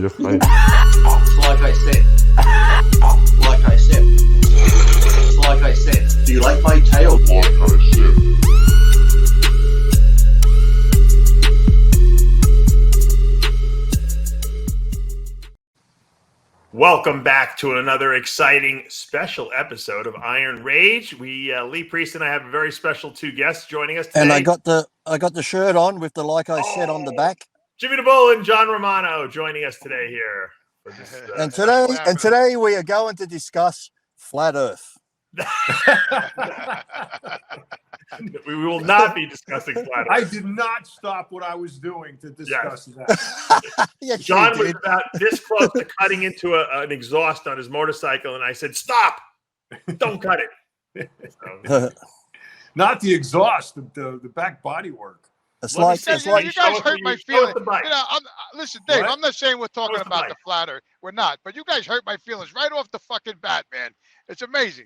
you're fine. Like I said. Like I said. Like I said. Do you like my tail? Like I said. Welcome back to another exciting special episode of Iron Rage. Lee Priest and I have a very special two guests joining us today. And I got the shirt on with the like I said on the back. Jimmy the Bull and John Romano joining us today here. For this, and today we are going to discuss flat Earth. We will not be discussing flat Earth. I did not stop what I was doing to discuss that. Yes, John was about this close to cutting into an exhaust on his motorcycle, and I said, "Stop! Don't cut it." So, Not the exhaust, the back body work. It's Let me like say, it's you like guys hurt my feelings. Listen, Dave, What? I'm not saying we're talking Show us the about mic. the flat Earth. We're not, but you guys hurt my feelings right off the fucking bat, man. It's amazing.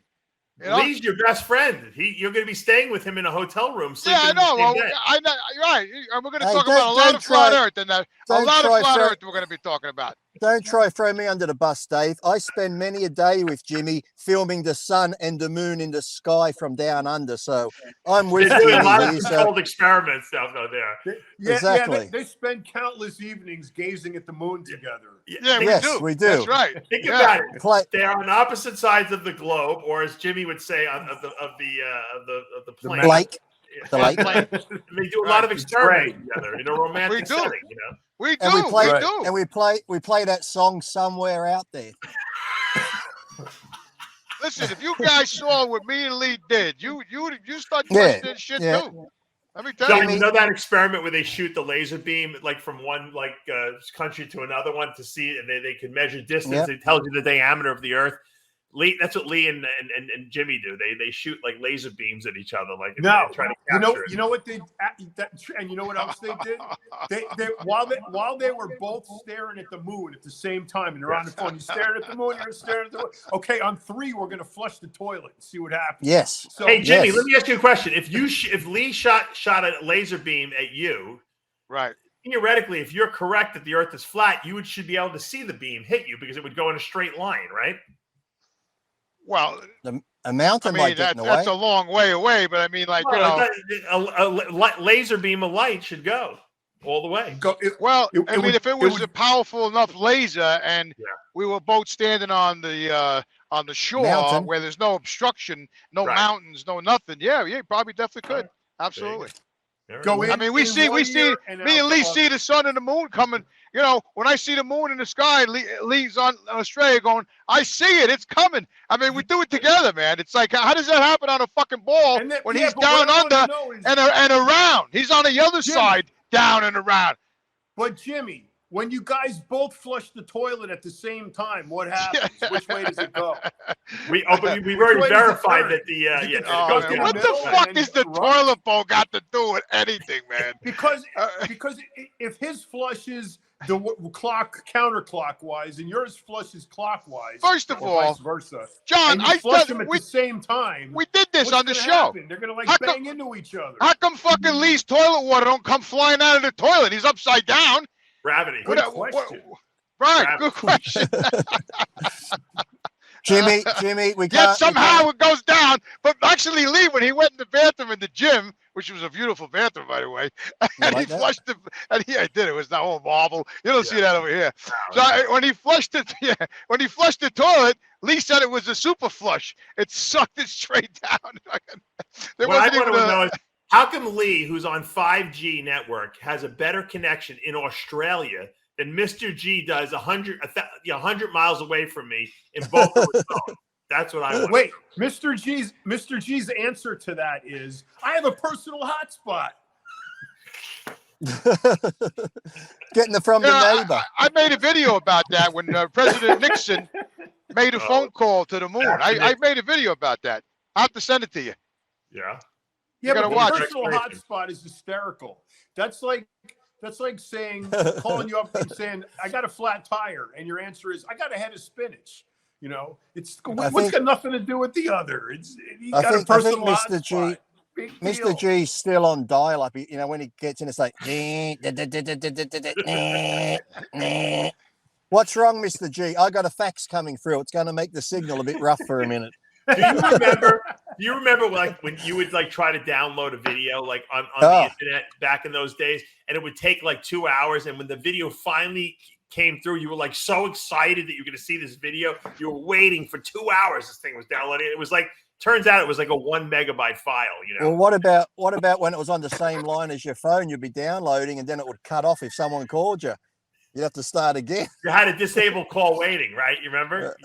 You know? Lee's your best friend. You're going to be staying with him in a hotel room. Yeah, I sleeping in the know. same Well, bed. I know. You're right. And we're going to Hey, talk about a lot don't of flat try- Earth, and a don't lot of try flat for- Earth we're going to be talking about. don't try throw me under the bus, Dave. I spend many a day with Jimmy filming the sun and the moon in the sky from down under. So I'm with They're doing a Jimmy lot of here. So controlled experiments out there. Exactly. They spend countless evenings gazing at the moon together. Yeah, Yes, we do. we do. That's right. Think Yeah. about it. play, They are on opposite sides of the globe, or as Jimmy would say, of the plane. Blake, the Yeah. lake. They do a lot of experiments together in a romantic We do. setting. You know, We do. And we play we Right. do. and we play that song somewhere out there. Listen, if you guys saw what me and Lee did, you start Yeah, questioning shit yeah. too. Let me tell John, you. you know that experiment where they shoot the laser beam like from one country to another one to see, and they can measure distance. Yep. It tells you the diameter of the Earth. Lee, that's what Lee and Jimmy do. They shoot like laser beams at each other, like No, and try to you capture know what they and you know what else they did? They while they were both staring at the moon at the same time, and they're on the phone. You're staring at the moon. You're staring at the moon. Okay, on three, we're gonna flush the toilet and see what happens. Yes. So Hey Jimmy, Yes. let me ask you a question. If Lee shot a laser beam at you, Right. theoretically, if you're correct that the Earth is flat, you should be able to see the beam hit you because it would go in a straight line, right? Well, A mountain I might mean, get in the that's way. a long way away, but I mean, like, you Well, know. a laser beam of light should go all the way. Well, It I mean, would- if it it was would- a powerful enough laser and Yeah. we were both standing on the shore Mountain. where there's no obstruction, no Right. mountains, no nothing. Yeah, probably definitely could. Absolutely. Go in. I mean, we in see, one ear and me out and the Lee other. see the sun and the moon coming. You know, when I see the moon in the sky, Lee's on Australia going, I see it, it's coming. I mean, we do it together, man. It's like, how does that happen on a fucking ball And then- when yeah, he's but what down I wanna under know is- and around? He's on the other Jimmy. side, down and around. But Jimmy, when you guys both flush the toilet at the same time, what happens? Which way does it go? We've Which already way does it verified turn? that the Is it yeah. the- Oh, goes man, down what the the middle fuck and is the then runs? toilet bowl got to do with anything, man? Because if his flushes the clock counterclockwise and yours flushes clockwise, First of or all, vice versa, John, and you flush them at we the same time, did this what's on the gonna show. happen? They're gonna like How bang come- into each other. How come fucking Lee's toilet water don't come flying out of the toilet? He's upside down. Gravity. Good question. Right, good question. Jimmy, we Yet can't. somehow it goes down. But actually, Lee, when he went in the bathroom in the gym, which was a beautiful bathroom, by the way, and like he that? flushed the, and yeah, I did. It was that whole marble. You don't see that over here. So when he flushed it, when he flushed the toilet, Lee said it was a super flush. It sucked it straight down. There What I wasn't want even to a- know is how come Lee, who's on 5G network, has a better connection in Australia than Mr. G does 100 miles away from me in Boca Raton? That's what I want. Wait, Mr. G's answer to that is, I have a personal hotspot. Getting it from Yeah, the neighbor. I made a video about that when President Nixon made a phone call to the moon. I made a video about that. I'll have to send it to you. Yeah. Yeah, gotta but watch the it. personal hotspot is hysterical. That's like saying, calling you up and saying, I got a flat tire, and your answer is, I got a head of spinach. You know, what's got nothing to do with the other. You got a personal hotspot. Mr. G's still on dial-up. When he gets in, it's like. What's wrong, Mr. G? I got a fax coming through. It's going to make the signal a bit rough for a minute. Do you remember like when you would like try to download a video like on the internet back in those days, and it would take like 2 hours, and when the video finally came through, you were like so excited that you're going to see this video. You were waiting for 2 hours. This thing was downloading. It was like, turns out it was like a 1 megabyte file, you know. Well, what about when it was on the same line as your phone? You'd be downloading, and then it would cut off if someone called you. You'd have to start again. You had to disable call waiting, right? You remember?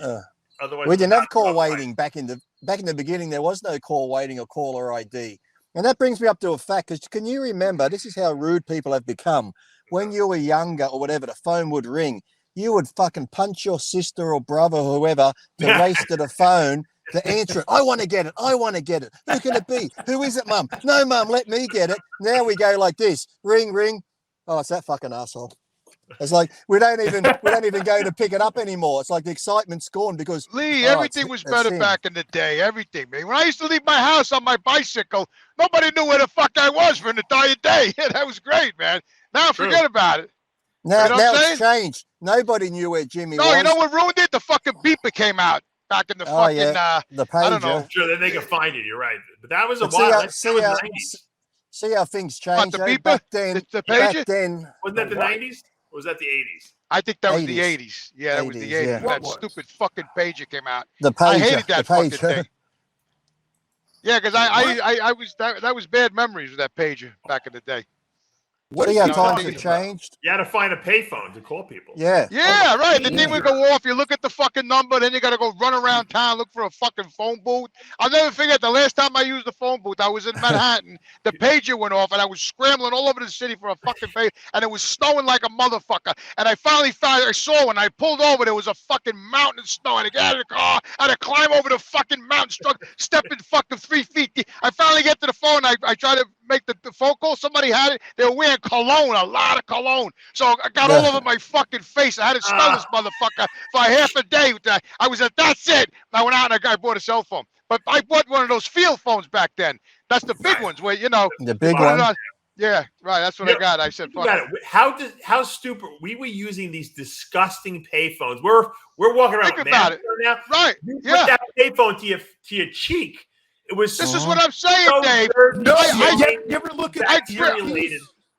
Otherwise, we didn't have call waiting back in the beginning. There was no call waiting or caller ID, and that brings me up to a fact. Because can you remember? This is how rude people have become. When you were younger or whatever, the phone would ring. You would fucking punch your sister or brother or whoever to race to the phone to answer it. I want to get it. I want to get it. Who can it be? Who is it, Mum? No, Mum, let me get it. Now we go like this. Ring, ring. Oh, it's that fucking asshole. It's like we don't even go to pick it up anymore. It's like the excitement's gone because Lee, everything was better back in the day. Everything, man. When I used to leave my house on my bicycle, nobody knew where the fuck I was for an entire day. Yeah, that was great, man. Now forget about it. Now it's changed. Nobody knew where Jimmy was. No, you know what ruined it? The fucking beeper came out back in the fucking the pager. I don't know. Sure, then they can find it. You're right, but that was a while. See how things changed. The beeper? Back then, wasn't that the 90s? Or was that the 80s? I think that was the 80s. Yeah, that was the 80s. Yeah. That stupid fucking pager came out. The pager. I hated that fucking thing. Yeah, because I was that was bad memories of that pager back in the day. See how times have changed? You had to find a payphone to call people. Yeah. Yeah, right. The thing would go off. You look at the fucking number, then you got to go run around town, look for a fucking phone booth. I'll never forget the last time I used the phone booth. I was in Manhattan. The pager went off, and I was scrambling all over the city for a fucking pager, and it was snowing like a motherfucker. And I finally I saw when I pulled over, there was a fucking mountain of snow. I had to get out of the car. I had to climb over the fucking mountain, stepping fucking 3 feet deep. I finally get to the phone. I try to make the phone call. Somebody had it. They were wearing cologne, a lot of cologne. So I got all over my fucking face. I had to smell this motherfucker for half a day. I was that's it. I went out and I bought a cell phone. But I bought one of those field phones back then. That's the big ones where, you know. The big one. Yeah, right. That's what I got. I said, fuck it. How stupid. We were using these disgusting payphones. We're walking around Think about it now. Right. You put that payphone to your cheek. It was This is what I'm saying, so Dave. dirty. No, you you ever look at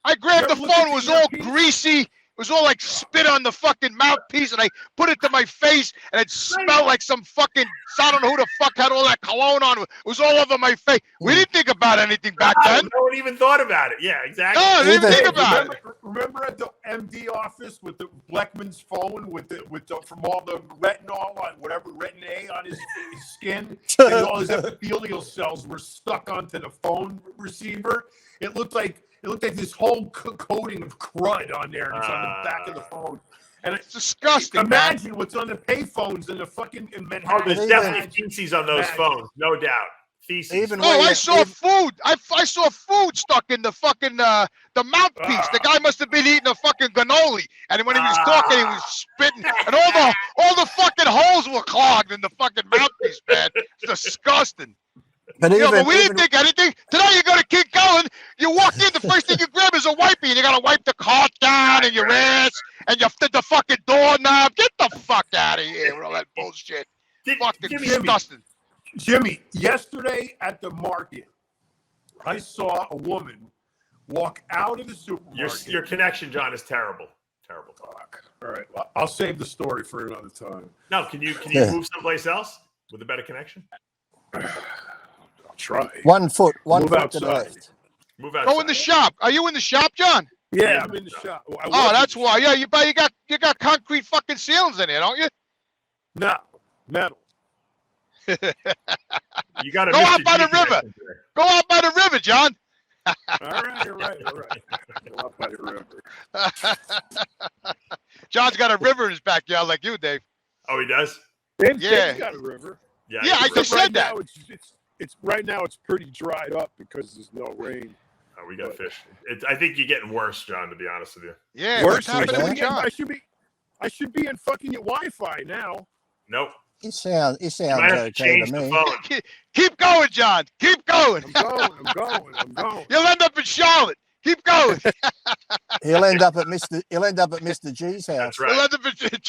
I grabbed the phone. It was all greasy. It was all like spit on the fucking mouthpiece, and I put it to my face, and it smelled like some fucking. I don't know who the fuck had all that cologne on. It was all over my face. We didn't think about anything back then. No one even thought about it. Yeah, exactly. No, we didn't think about it. Remember at the MD office with the Bleckman's phone with from all the retinol on whatever retin A on his skin, and all his epithelial cells were stuck onto the phone receiver. It looked like this whole coating of crud on there, and it's on the back of the phone. And it's disgusting. Imagine what's on the payphones in the fucking in Manhattan. Oh, there's definitely feces on those phones, no doubt. Feces. I saw food. I saw food stuck in the fucking the mouthpiece. The guy must have been eating a fucking cannoli, and when he was talking, he was spitting, and all the fucking holes were clogged in the fucking mouthpiece, man. It's disgusting. But we didn't think anything. Today you got to keep going. You walk in, the first thing you grab is a wipey, and you got to wipe the cart down and your ass and the fucking doorknob. Get the fuck out of here with all that bullshit. Fucking disgusting. Jimmy, yesterday at the market, I saw a woman walk out of the supermarket. Your connection, John, is terrible. Terrible talk. All right, well, I'll save the story for another time. No, can you move someplace else with a better connection? I'll try. One foot to the left. Move outside. Go in the shop. Are you in the shop, John? Yeah, I'm in the shop. Oh, that's why. Yeah, you got concrete fucking ceilings in here, don't you? No, metal. You got to go out by the river. Go out by the river, John. All right. Go out by the river. John's got a river in his backyard like you, Dave. Oh, he does? Yeah, he's got a river. Yeah, I just said that. It's right now. It's pretty dried up because there's no rain. Oh, we got fish. I think you're getting worse, John. To be honest with you. Yeah, worse. John? I should be in fucking Wi-Fi now. Nope. It sounds okay to me. Keep going, John. Keep going. I'm going. You'll end up in Charlotte. Keep going. He'll end up at Mr. G's house. That's right. He'll end up in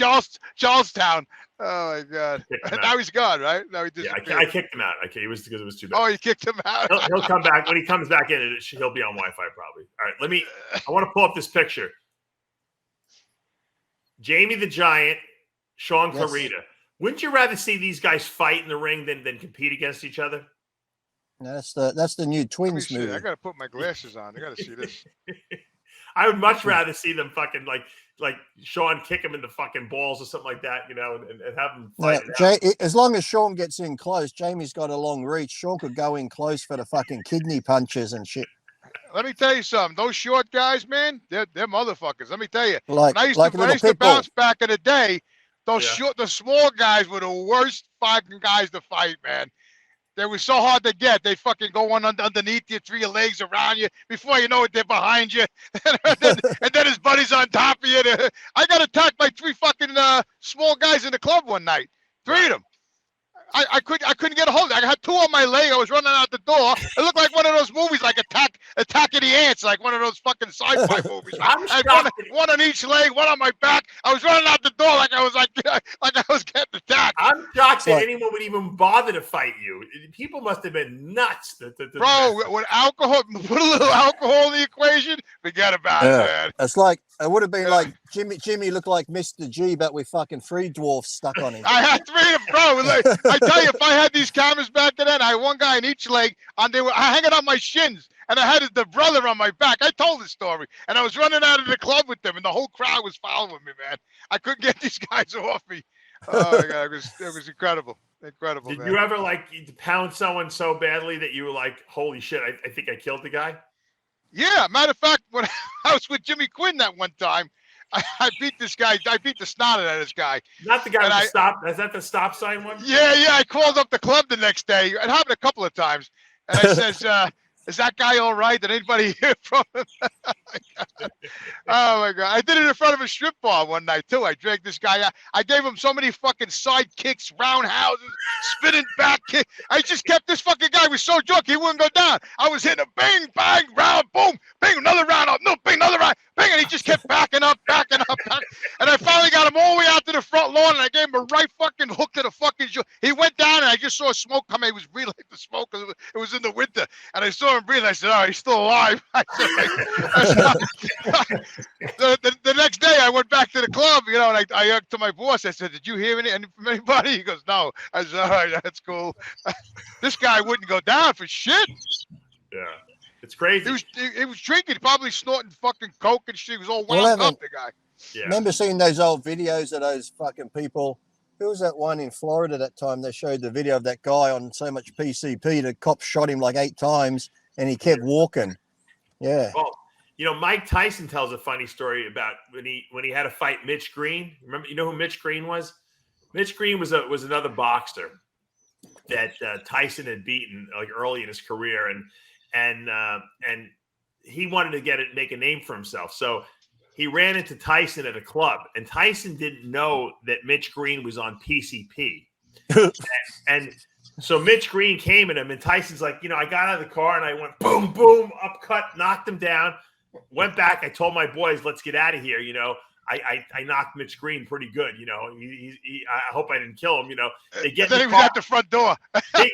Charlestown. Oh my God. Now he's gone, right? Now he Yeah, disappeared. I kicked him out. Okay, it was because it was too bad. Oh, you kicked him out. He'll come back. When he comes back in, he'll be on Wi-Fi probably. All right, I want to pull up this picture. Jamie the Giant, Sean Yes. Clarita. Wouldn't you rather see these guys fight in the ring than compete against each other? No, that's the new Let me Twins see. movie. I gotta put my glasses on. I gotta see this. I would much rather see them fucking like Sean kick him in the fucking balls or something like that, and have them fight. As long as Sean gets in close, Jamie's got a long reach. Sean could go in close for the fucking kidney punches and shit. Let me tell you something. Those short guys, man, they're motherfuckers. Let me tell you. Like When I used a to little pit bull. bounce back in the day, the small guys were the worst fucking guys to fight, man. They were so hard to get. They fucking go on underneath you, through your legs, around you. Before you know it, they're behind you. and then his buddy's on top of you. I got attacked by 3 fucking small guys in the club one night. 3 of them. I couldn't get a hold of it. I had 2 on my leg. I was running out the door. It looked like one of those movies, like Attack of the Ants, like one of those fucking sci-fi movies. I had one on each leg, one on my back. I was running out the door like I was getting attacked. I'm shocked that anyone would even bother to fight you. People must have been nuts. Bro, with alcohol, put a little alcohol in the equation, forget about it, man. It's like it would have been like Jimmy looked like Mr. G, but with fucking 3 dwarfs stuck on him. I had 3 of them, bro. I tell you, if I had these cameras back then, I had one guy in each leg, and they were hanging on my shins, and I had the brother on my back. I told the story, and I was running out of the club with them, and the whole crowd was following me, man. I couldn't get these guys off me. Oh my God, it was incredible. Incredible. Did man. you ever pound someone so badly that you were like, holy shit, I think I killed the guy? Yeah, matter of fact, when I was with Jimmy Quinn that one time, I beat this guy. I beat the snot out of this guy. Not the guy with the stop. Is that the stop sign one? Yeah. I called up the club the next day. It happened a couple of times. And I says, is that guy all right? Did anybody hear from him? Oh, my God. I did it in front of a strip bar one night, too. I dragged this guy out. I gave him so many fucking side kicks, roundhouses, spinning back kick. I just kept this fucking guy was so drunk he wouldn't go down. I was hitting a bang, bang, round, boom, bang, another round up, no, bang, another round, bang, and he just kept backing up. And I finally got him all the way out to the front lawn, and I gave him a right fucking hook to the fucking jaw. He went down, and I just saw smoke come in. He was breathing like the smoke because it was in the winter. And I saw him breathing. I said, oh, he's still alive. The next day, I went back to the club, and I to my boss. I said, did you hear anything from anybody? He goes, no. I said, all right, that's cool. This guy wouldn't go down for shit. Yeah. It's crazy. He was drinking, probably snorting fucking coke and shit. He was all wound up, the guy. Yeah. Remember seeing those old videos of those fucking people? Who was that one in Florida that time? They showed the video of that guy on so much PCP. The cops shot him like 8 times, and he kept walking. Yeah. Well, Mike Tyson tells a funny story about when he had to fight Mitch Green. Remember, who Mitch Green was? Mitch Green was another boxer that Tyson had beaten like early in his career, and he wanted to make a name for himself. So he ran into Tyson at a club, and Tyson didn't know that Mitch Green was on PCP. and so Mitch Green came at him, and Tyson's like, I got out of the car and I went boom, boom, upcut, knocked him down, went back. I told my boys, let's get out of here. I knocked Mitch Green pretty good. I hope I didn't kill him. They get. Then he was at the front door. he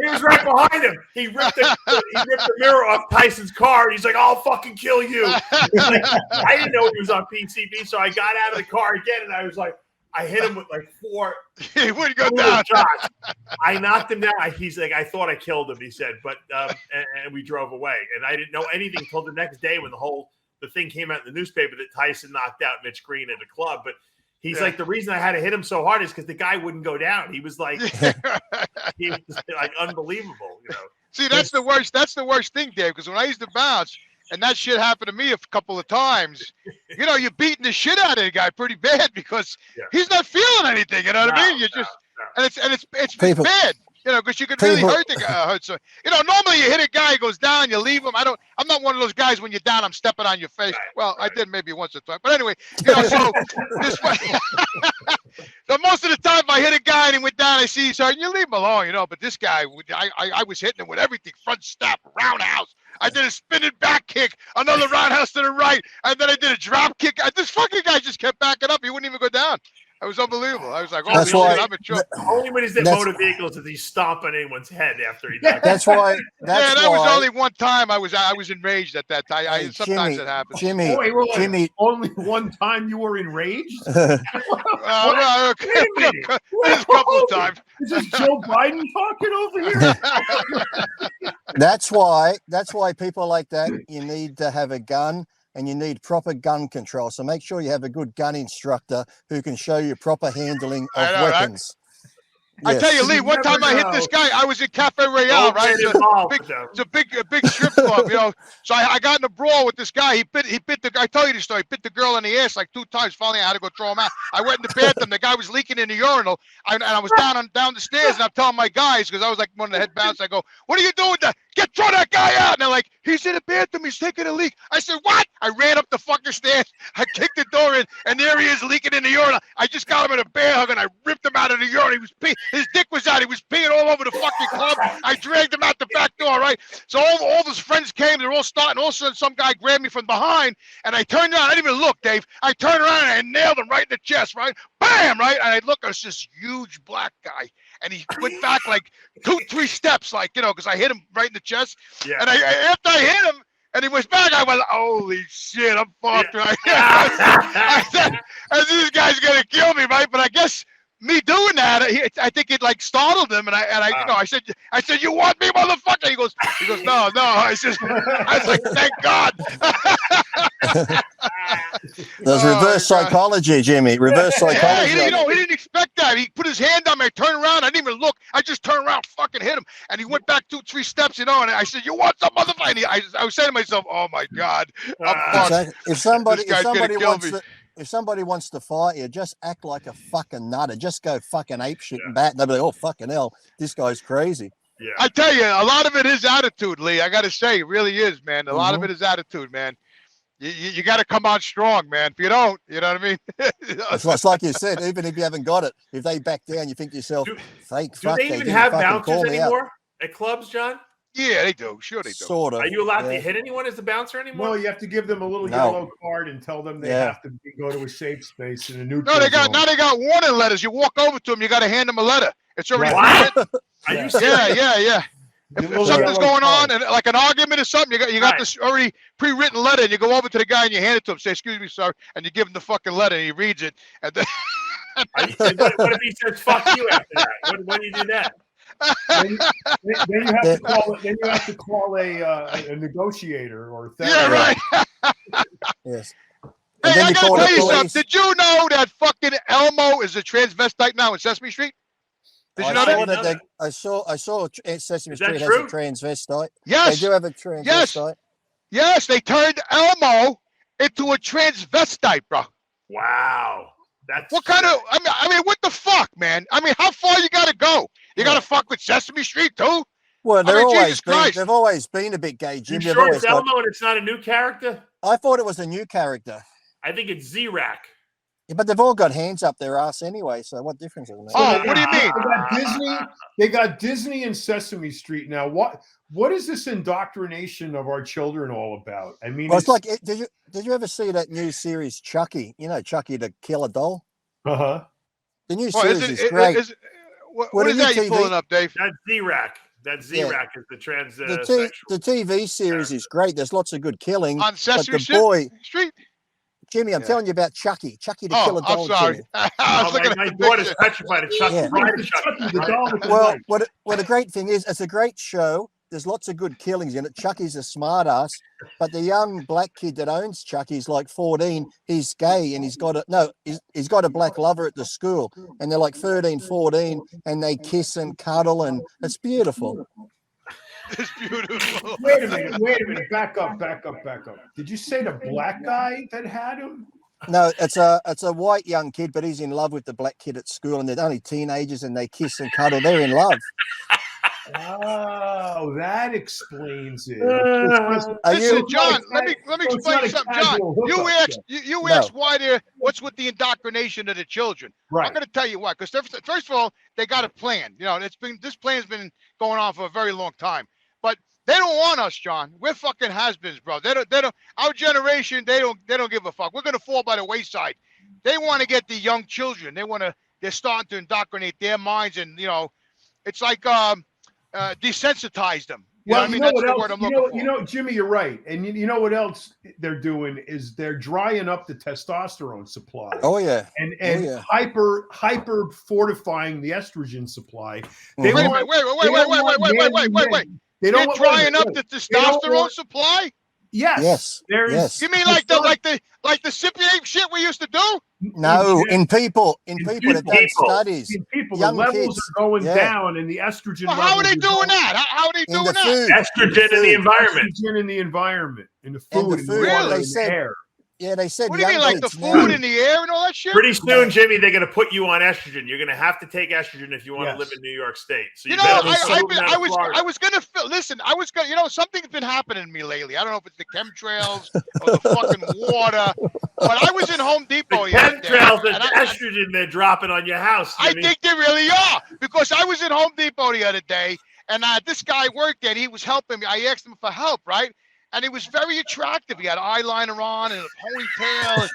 was right behind him. He ripped the mirror off Tyson's car, and he's like, "I'll fucking kill you." I didn't know he was on PCP, so I got out of the car again, and I was like, I hit him with like 4. He wouldn't go down. Shots. I knocked him down. He's like, I thought I killed him. He said, but and we drove away, and I didn't know anything until the next day when the thing came out in the nutpaper that Tyson knocked out Mitch Green at a club. But he's like, the reason I had to hit him so hard is because the guy wouldn't go down. He was like, he was like unbelievable. See, that's the worst. That's the worst thing, Dave. Because when I used to bounce, and that shit happened to me a couple of times, you're beating the shit out of the guy pretty bad because he's not feeling anything. You know what I mean? And it's bad. Because you could really hurt the guy. So, normally you hit a guy, he goes down, you leave him. I'm not one of those guys when you're down, I'm stepping on your face. Well, I did maybe once or twice. But anyway, so this way. So most of the time, if I hit a guy and he went down, I see, Sergeant, you leave him alone, you know. But this guy, I was hitting him with everything: front step, roundhouse. I did a spinning back kick, another roundhouse to the right, and then I did a drop kick. This fucking guy just kept backing up. He wouldn't even go down. It was unbelievable. I was like, oh, shit, I'm a joke. Only when he's in motor vehicles does he stomp on anyone's head after he does. That's why. That was only one time I was enraged at that time. Sometimes it happens. Jimmy, only one time you were enraged? There's a couple of times. Is this Joe Biden talking over here? That's why people like that, you need to have a gun. And you need proper gun control. So make sure you have a good gun instructor who can show you proper handling of weapons. I tell you, Lee, one time I hit this guy. I was in Cafe Royale, right? It's a big strip club, you know. So I got in a brawl with this guy. He bit I told you the story. He bit the girl in the ass like 2 times. Finally, I had to go throw him out. I went in the bathroom. The guy was leaking in the urinal. And I was down the stairs, and I'm telling my guys, because I was like one of the head bouncers, I go, what are you doing? Throw that guy out. And they're like, he's in the bathroom. He's taking a leak. I said, what? I ran up the fucking stairs. I kicked the door in, and there he is leaking in the urinal. I just got him in a bear hug, and I ripped him out of the urinal. He was peeing. His dick was out. He was peeing all over the fucking club. I dragged him out the back door, right? So all his friends came. They're all starting. All of a sudden, some guy grabbed me from behind, and I turned around. I didn't even look, Dave. I turned around, and I nailed him right in the chest, right? Bam, right? And I look, it's this huge black guy. And he went back like 2-3 steps, like, you know, because I hit him right in the chest. Yeah. And after I hit him, and he was back, I went, holy shit, I'm fucked, right? I said, this guy's gonna kill me, right? But I guess me doing that, I think it like startled him, and I you know, I said, you want me, motherfucker? He goes, no. I was like, thank God. There's reverse psychology, Jimmy. Reverse psychology. Yeah, he didn't expect that. He put his hand on me. I turned around. I didn't even look. I just turned around, fucking hit him, and he went back 2-3 steps, you know. And I said, "You want some motherfucker?" And I was saying to myself, "Oh my God, I'm fucked. If somebody wants to fight you, just act like a fucking nutter. Just go fucking apeshit and bat. And they'll be like, oh fucking hell, this guy's crazy. Yeah. I tell you, a lot of it is attitude, Lee. I got to say, it really is, man. A lot of it is attitude, man. You got to come out strong, man. If you don't, you know what I mean? It's like you said, even if you haven't got it, if they back down, you think to yourself, fake fuck. Do they even have bouncers anymore at clubs, John? Yeah, they do. Sure, they do. Sort of. Are you allowed to hit anyone as a bouncer anymore? No, you have to give them a little yellow card and tell them they have to go to a safe space in a neutral zone. Now they got warning letters. You walk over to them, you got to hand them a letter. It's already written. Are you serious? Yeah. If something's going on, and like an argument or something, you got this already pre-written letter, and you go over to the guy and you hand it to him, say, "Excuse me, sir," and you give him the fucking letter, and he reads it. And then what if he says "fuck you" after that? When do you do that? Then you have to call a negotiator or therapist. Yeah, right. Yes. Hey, I gotta tell you something. Did you know that fucking Elmo is a transvestite now in Sesame Street? Did you know that? I saw Sesame Street has a transvestite. Yes. They do have a transvestite. Yes, they turned Elmo into a transvestite, bro. Wow. That's what kind of, I mean, what the fuck, man? I mean, how far you gotta go? You gotta fuck with Sesame Street too? Well, they've always been a bit gay, Jim. You sure it's Elmo and it's not a new character? I thought it was a new character. I think it's Z-Rack. Yeah, but they've all got hands up their ass anyway, so what difference does it make? Oh, what do you mean? They got Disney and Sesame Street now. What is this indoctrination of our children all about? I mean, it's like, did you ever see that new series Chucky? You know, Chucky the Killer Doll. The new series is great. What is that you pulling up, Dave? That's Z-Rack. That Z-Rack is the trans. The TV series is great. There's lots of good killing on Sesame Street. Jimmy, I'm telling you about Chucky the Killer Doll. I'm sorry. My daughter's petrified of Chucky. Yeah. Well, what a great thing is, it's a great show. There's lots of good killings in it. Chucky's a smart ass, but the young black kid that owns Chucky's like 14. He's gay and he's got a black lover at the school, and they're like 13, 14, and they kiss and cuddle, and it's beautiful. It's beautiful. Wait a minute. Back up. Did you say the black guy that had him? No, it's a white young kid, but he's in love with the black kid at school, and they're only teenagers, and they kiss and cuddle. They're in love. Oh, that explains it. Listen, John, let me explain something, John. You asked why what's with the indoctrination of the children. Right. I'm going to tell you why. Because first of all, they got a plan. You know, this plan's been going on for a very long time. But they don't want us, John. We're fucking has-beens, bro. They don't. Our generation, they don't give a fuck. We're going to fall by the wayside. They want to get the young children. They're starting to indoctrinate their minds, and you know, it's like desensitize them. Well, you know what I mean? That's the word I'm looking for. You know, Jimmy, you're right. And you know what else they're doing is they're drying up the testosterone supply. Oh yeah. And hyper fortifying the estrogen supply. Wait. They're drying up the testosterone supply? Yes. Yes. You mean like the Cypriot shit we used to do? No, in people that done studies. In people, young the levels kids. are going down, and the estrogen. Well, how are they doing that? How are they doing that? Estrogen in the environment. Estrogen in the environment, in the food, in the Really? water, in the air. Yeah, they said. What do you mean, like the food in the air and all that shit? Pretty soon, Jimmy, they're going to put you on estrogen. You're going to have to take estrogen if you want to live in New York State. So you know, I was going to listen. I was going. You know, something's been happening to me lately. I don't know if it's the chemtrails or the fucking water, but I was in Home Depot. The chemtrails and estrogen they're dropping on your house, Jimmy. I think they really are, because I was in Home Depot the other day, and this guy worked there. And he was helping me. I asked him for help, right? And he was very attractive. He had eyeliner on and a ponytail.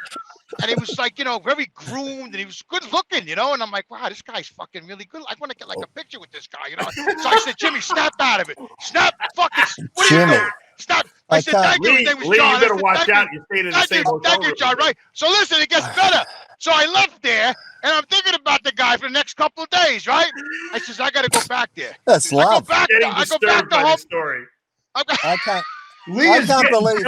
And he was like, you know, very groomed, and he was good looking, you know. And I'm like, wow, this guy's fucking really good. I want to get like a picture with this guy, you know. So I said, Jimmy, snap out of it. Snap, fucking, what are you doing? Stop. I said, thank you. His name was John. You better watch out. You're staying in the same hotel. Thank you, John, right? So listen, it gets better. So I left there, and I'm thinking about the guy for the next couple of days, right? I says, I got to go back there. That's love. I go back to home. Story. I can't. I can't believe.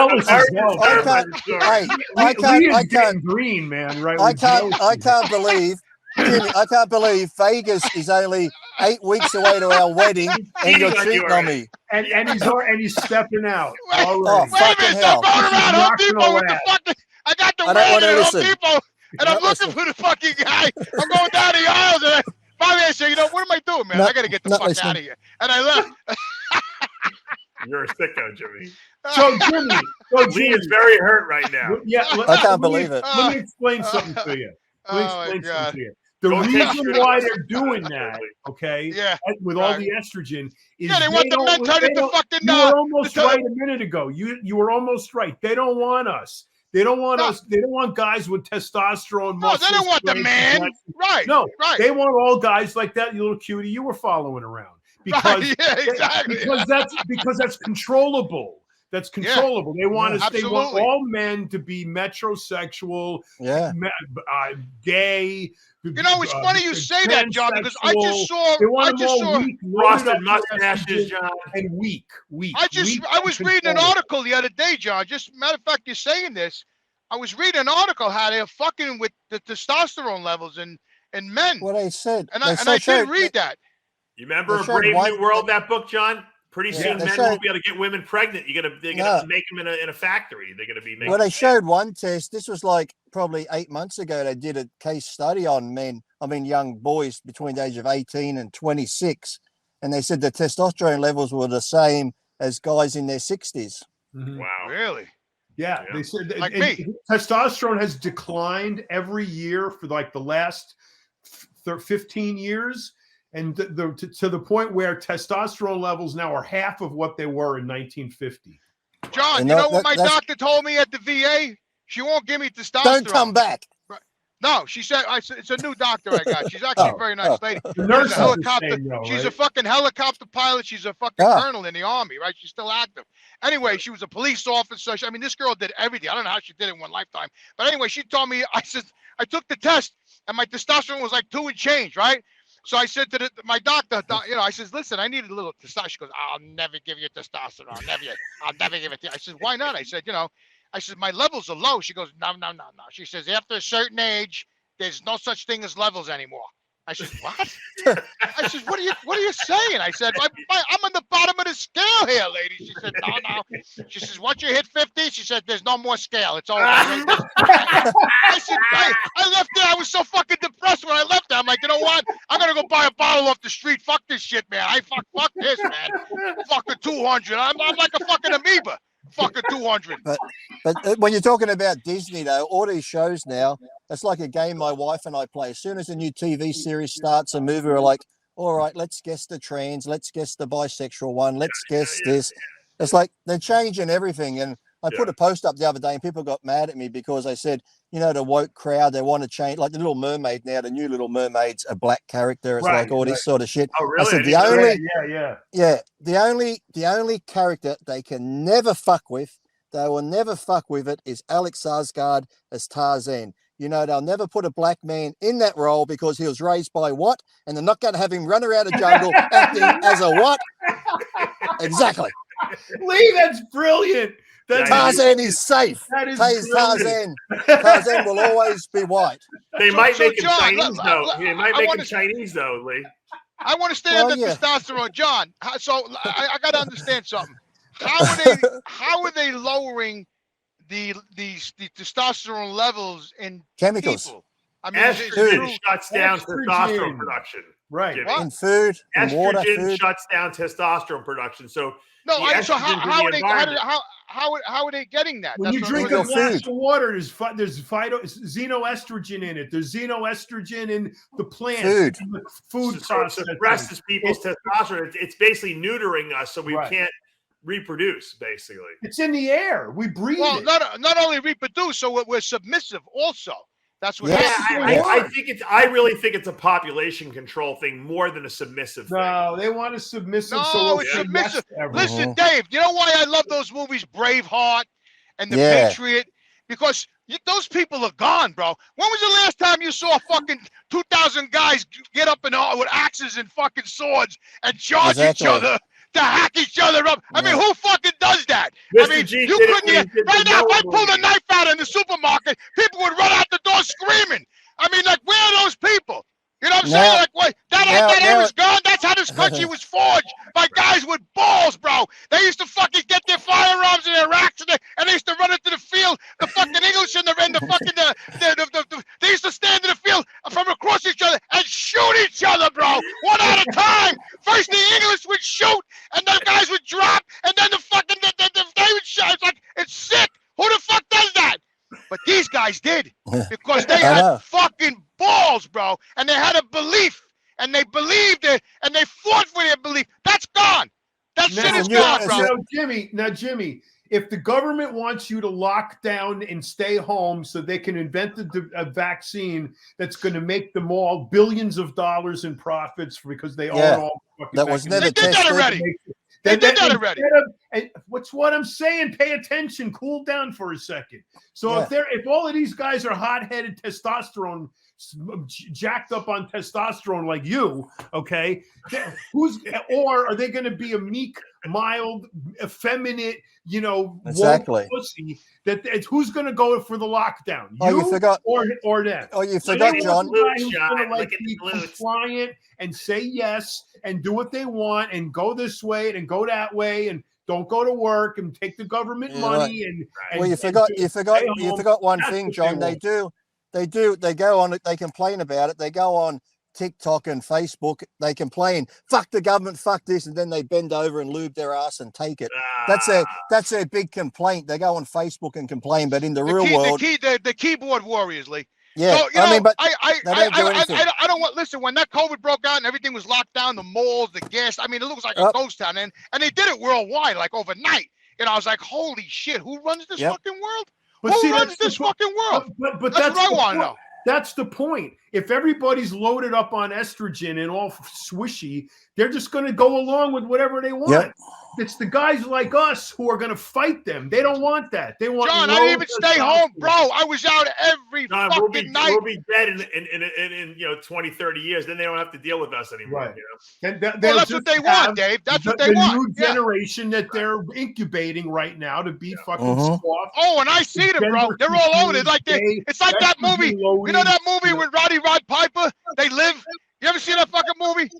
I can't. Green, man. Right? I can't believe. Jimmy, I can't believe Vegas is only 8 weeks away to our wedding, and you're cheating on me. And he's stepping out. Oh, fucking hell! I'm going around Home Depot with the fucking. I got the wedding at Home Depot, and I'm looking for the fucking guy. I'm going down the aisles, and finally I say, you know, what am I doing, man? I got to get the fuck out of here. And I left. You're a sicko, Jimmy. So Jimmy Lee is very hurt right now. Yeah, I can't believe it. Let me explain something to you. The Go reason why they're doing that, okay, with all the estrogen, is they want the men turning the fucking. You were almost right a minute ago. You were almost right. They don't want us. They don't want us. They don't want guys with testosterone. No, they don't want the man. Right. No, right. They want all guys like that little cutie you were following around. Because, exactly. Because that's controllable. That's controllable. They want us. They want all men to be metrosexual, gay. You know, it's funny you say that, John, because I just saw frosted mustaches, John, and weak. I was reading an article the other day, John. Just matter of fact, you're saying this. I was reading an article how they're fucking with the testosterone levels in men. What I said, and I did read that. You remember A Brave New World, that book, John? Pretty soon, men won't be able to get women pregnant. They're gonna make them in a factory. They're gonna be making. Well, they showed one test. This was like probably 8 months ago. They did a case study on men. I mean, young boys between the age of 18 and 26, and they said the testosterone levels were the same as guys in their 60s. Mm-hmm. Wow, really? Yeah, they said like me. Testosterone has declined every year for like the last 15 years. And to the point where testosterone levels now are half of what they were in 1950. John, you know what my doctor told me at the VA? She won't give me testosterone. Don't come back. Right. No, she said, it's a new doctor I got. She's actually a very nice lady. She's a fucking helicopter pilot. She's a fucking colonel in the Army, right? She's still active. Anyway, she was a police officer. I mean, this girl did everything. I don't know how she did it in one lifetime. But anyway, she told me, I took the test, and my testosterone was like 2 and change, right? So I said to my doctor, you know, I says, listen, I needed a little testosterone. She goes, I'll never give you testosterone. I'll never give it to you. I said, why not? I said, you know, my levels are low. She goes, no. She says, after a certain age, there's no such thing as levels anymore. I said, what? I said, what are you saying? I said, I'm on the bottom of the scale here, lady. She said, no. She says, once you hit 50, she said, there's no more scale. It's over. I said, I left there. I was so fucking depressed when I left there. I'm like, you know what? I'm going to go buy a bottle off the street. Fuck this shit, man. Fuck this, man. Fucking 200. I'm like a fucking amoeba. Fucking 200. But when you're talking about Disney, though, all these shows now, it's like a game my wife and I play. As soon as a new TV series starts, a movie, we're like, all right, let's guess the trans, let's guess the bisexual one, let's guess this. It's like they're changing everything. And I put a post up the other day and people got mad at me because I said, you know, the woke crowd, they want to change, like the Little Mermaid now, the new Little Mermaid's a black character. It's like all this sort of shit. Oh, really? I said, the only character they can never fuck with, they will never fuck with it, is Alex Skarsgård as Tarzan. You know, they'll never put a black man in that role because he was raised by what? And they're not going to have him run around a jungle acting as a what? Exactly. Lee, that's brilliant. Tarzan is safe. That is Tarzan will always be white. They might make him John, Chinese, though. They might make him Chinese, though, Lee. I want to stay on the testosterone, John. So I got to understand something. How are they lowering the testosterone levels in chemicals? People? I mean, estrogen shuts down testosterone production. Right. In food, in water, estrogen shuts down testosterone production. So no, so how are they getting that? When you drink a glass of water, there's xenoestrogen in it. There's xenoestrogen in the plant. Food process. It suppresses people's testosterone. It's basically neutering us so we can't reproduce, basically. It's in the air. We breathe it. Not only reproduce, so we're submissive also. That's what I really think it's a population control thing more than a submissive thing. No, they want a submissive. No, it's submissive. Listen, Dave, you know why I love those movies, Braveheart and The Patriot? Because those people are gone, bro. When was the last time you saw fucking 2,000 guys get up with axes and fucking swords and charge each other to hack each other up? I mean, who fucking does that? Mr. I mean, G you couldn't get right now. If I pulled a knife out in the supermarket, people would run out the door screaming. I mean, like, where are those people? You know what I'm saying? Like, what? That era's gone. That's how this country was forged by guys with balls, bro. They used to fucking get their firearms and their racks and they used to run into the field. The fucking English and they used to stand in the field from across each other and shoot each other, bro. One at a time. First the English would shoot and then the guys would drop and then the fucking they would shoot. It's like, it's sick. Who the fuck does that? But these guys did because they had fucking balls, bro, and they had a belief, and they believed it, and they fought for their belief. That's gone. That shit is gone, bro. Jimmy, if the government wants you to lock down and stay home so they can invent a vaccine that's going to make them all billions of dollars in profits because they own all fucking that was never they did that already. They did that already. What's what I'm saying? Pay attention. Cool down for a second. So if all of these guys are hot-headed testosterone, jacked up on testosterone like you, okay, or are they going to be a meek, mild, effeminate, woke pussy? Who's going to go for the lockdown? You forgot, or them? Oh, you forgot, John. Who's going to be compliant and say yes and do what they want and go this way and go that way and don't go to work and take the government money you forgot one thing, John. They go on, they complain about it. They go on TikTok and Facebook. They complain, fuck the government, fuck this, and then they bend over and lube their ass and take it. That's their big complaint. They go on Facebook and complain, but in the real world, the keyboard warriors, Lee. Yeah, so, I don't want. Listen, when that COVID broke out and everything was locked down, the malls, the gas. I mean, it looks like a ghost town, and they did it worldwide, like overnight. And I was like, holy shit, who runs this fucking world? Who runs this fucking world? But that's what I want to know. That's the point. If everybody's loaded up on estrogen and all swishy, they're just going to go along with whatever they want. Yep. It's the guys like us who are going to fight them. They don't want that. They want. John, I didn't even stay home, bro. I was out every fucking night. We'll be dead in 20, 30 years. Then they don't have to deal with us anymore. Right. That's what they want, Dave. That's what they want. The new generation that they're incubating right now to be fucking soft. Oh, and I see them, bro. They're all over it. It's like that movie. You know that movie with Rod Piper? They Live. You ever see that fucking movie?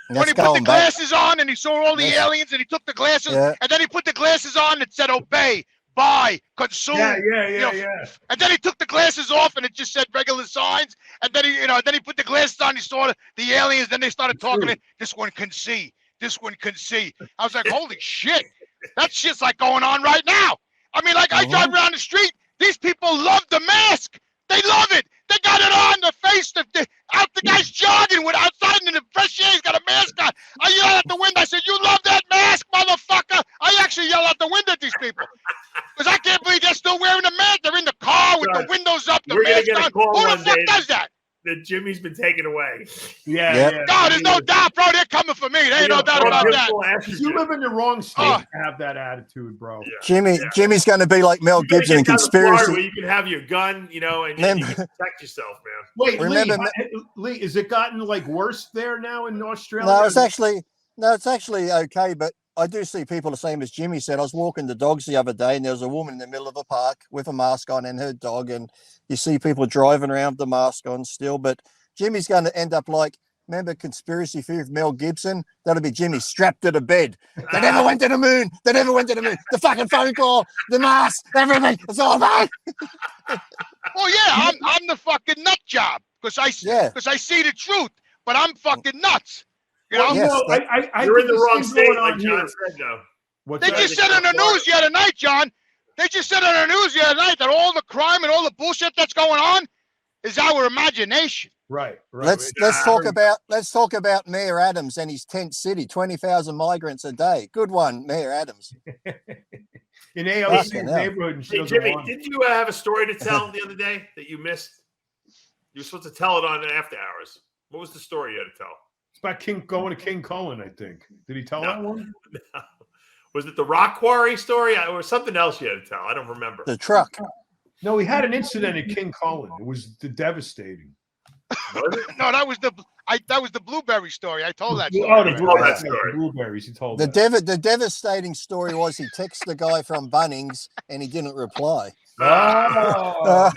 When he put the glasses on and he saw all the aliens and he took the glasses and then he put the glasses on and said obey, buy, consume. Yeah. And then he took the glasses off and it just said regular signs And then he put the glasses on. He saw the aliens. Then they started talking. This one can see. This one can see. I was like, holy shit. That shit's like going on right now. I mean, like I drive around the street. These people love the mask. They love it. They got it on the face. Out the guy's jogging with outside in the fresh air. He's got a mask on. I yell out the window. I said, "You love that mask, motherfucker!" I actually yell out the window at these people because I can't believe they're still wearing the mask. They're in the car with the windows up, the mask on. Who the fuck does that? That Jimmy's been taken away. Yeah. No, there's no doubt, bro. They're coming for me. There ain't no doubt about that. You live in the wrong state to have that attitude, bro. Yeah. Jimmy's going to be like Mel Gibson in Conspiracy. Where you can have your gun, and you can protect yourself, man. Wait, Lee, is it gotten like worse there now in Australia? No, it's actually okay, but I do see people the same as Jimmy said. I was walking the dogs the other day, and there was a woman in the middle of a park with a mask on and her dog, and you see people driving around with the mask on still. But Jimmy's going to end up like, remember Conspiracy Theory of Mel Gibson? That'll be Jimmy strapped to the bed. They never went to the moon. They never went to the moon. The fucking phone call, the mask, everything. It's all there. Oh yeah, I'm the fucking nut job because I see the truth, but I'm fucking nuts. You know? You're in the wrong state, like John said, though. They just said on the news the other night, John. They just said on the news the other night that all the crime and all the bullshit that's going on is our imagination. Right. Let's talk about Mayor Adams and his tent city, 20,000 migrants a day. Good one, Mayor Adams. In AOC's neighborhood. Hey, Jimmy, did you have a story to tell the other day that you missed? You were supposed to tell it on After Hours. What was the story you had to tell? It's about going to King Cullen, I think. Did he tell that one? No. Was it the rock quarry story or something else you had to tell? I don't remember. The truck. No, he had an incident at King Cullen. It was devastating. No, that was the blueberry story. I told that story. Oh, the blueberries. He told the devastating story was he texted the guy from Bunnings and he didn't reply. Oh.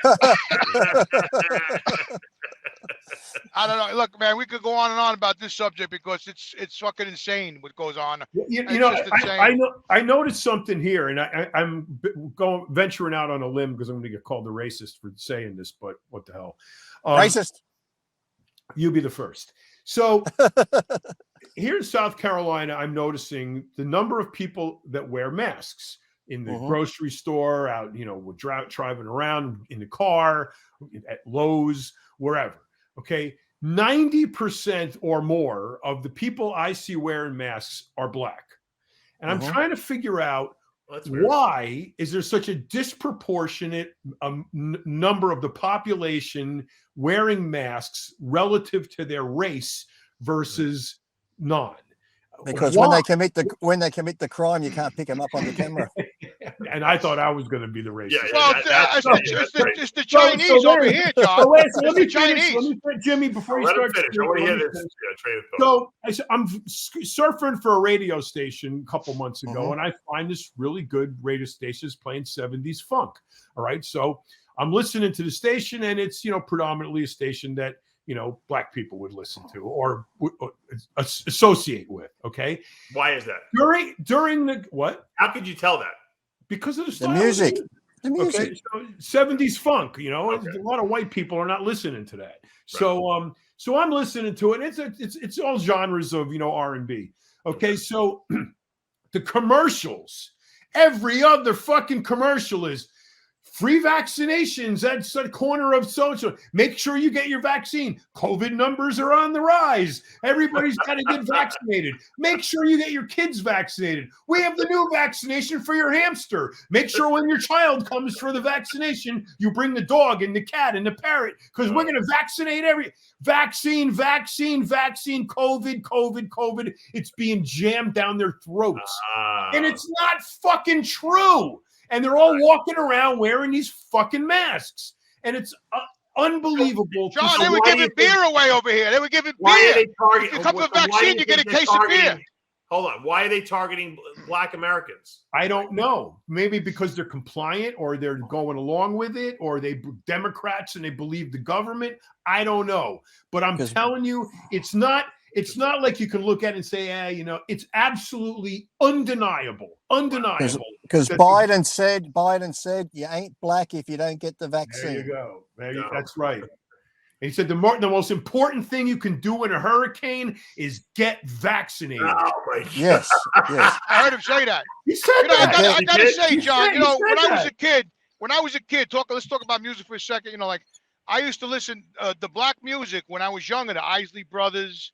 I don't know. Look, man, we could go on and on about this subject because it's fucking insane what goes on. I noticed something here, and I'm venturing out on a limb because I'm going to get called a racist for saying this, but what the hell? Racist. You be the first. So here in South Carolina, I'm noticing the number of people that wear masks in the grocery store, out, we're driving around in the car, at Lowe's, wherever. Okay. 90% or more of the people I see wearing masks are black. And I'm trying to figure out why is there such a disproportionate number of the population wearing masks relative to their race versus non? Because when they commit the crime, you can't pick them up on the camera. And I thought I was going to be the racist. Yeah, well, it's the Chinese over here, John. Let me finish, Jimmy, before you start. I want to hear this train of thought. So I'm surfing for a radio station a couple months ago, and I find this really good radio station is playing 70s funk. All right, so I'm listening to the station, and it's predominantly a station that black people would listen to or associate with. Okay. Why is that? During the what? How could you tell that? Because of the music. The music. music. Okay, so 70s funk, a lot of white people are not listening to that. Right. So I'm listening to it. It's all genres of, R&B. Okay. So the commercials, every other fucking commercial is free vaccinations. That's the corner of social. Make sure you get your vaccine. COVID numbers are on the rise. Everybody's got to get vaccinated. Make sure you get your kids vaccinated. We have the new vaccination for your hamster. Make sure when your child comes for the vaccination, you bring the dog and the cat and the parrot because we're going to vaccinate vaccine, COVID. It's being jammed down their throats. And it's not fucking true. And they're all walking around wearing these fucking masks. And it's unbelievable. John, they were giving beer away over here. They were giving beer. Are they targeting? If you come for a vaccine, you get a case of beer. Hold on. Why are they targeting black Americans? I don't know. Maybe because they're compliant or they're going along with it or they Democrats and they believe the government. I don't know. But I'm telling you, it's not like you can look at it and say, it's absolutely undeniable. Because Biden said, you ain't black if you don't get the vaccine. There you go. That's right. And he said the most important thing you can do in a hurricane is get vaccinated. Oh my God. Yes, yes. I heard him say that. He said You know, that. I gotta say, He John, said- you know, he when said I was that. a kid, let's talk about music for a second. You know, like I used to listen the black music when I was younger, the Isley Brothers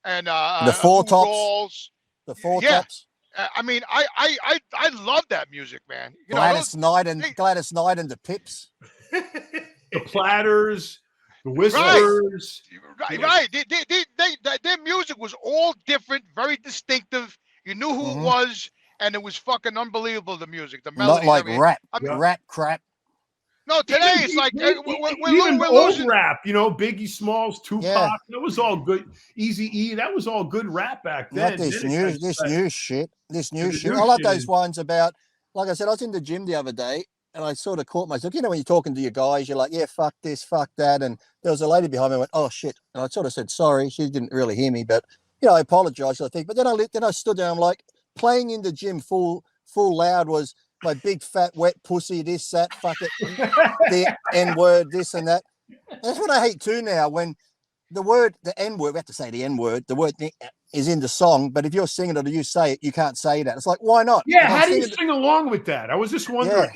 and The Four Lou Tops. Rawls. The Four Yeah. Tops. I mean, I love that music, man. You know, Gladys Knight and the Pips. The Platters, the Whispers. right. Their music was all different, very distinctive. You knew who it was, and it was fucking unbelievable. The music, the melody. Not like rap, mean, rap crap. No, today it's like even we're old losing. rap, you know, Biggie Smalls, Tupac. Yeah. That was all good. Easy E, that was all good rap back then. Not this Then it got new shit. This new The shit. new I like shit those is- ones about, like I said, I was in the gym the other day and I sort of caught myself. You know, when you're talking to your guys, you're like, yeah, fuck this, fuck that. And there was a lady behind me who went, oh shit. And I sort of said, sorry. She didn't really hear me, but you know, I apologized, I think. But then I stood there, I'm like, playing in the gym full loud was my big fat wet pussy, this, that, fuck it, the N-word, this and that. That's what I hate too now, when the N-word, we have to say the N-word, the word is in the song, but if you're singing it or you say it, you can't say that. It's like, why not? Yeah, If I'm how do you singing- sing along with that? I was just wondering.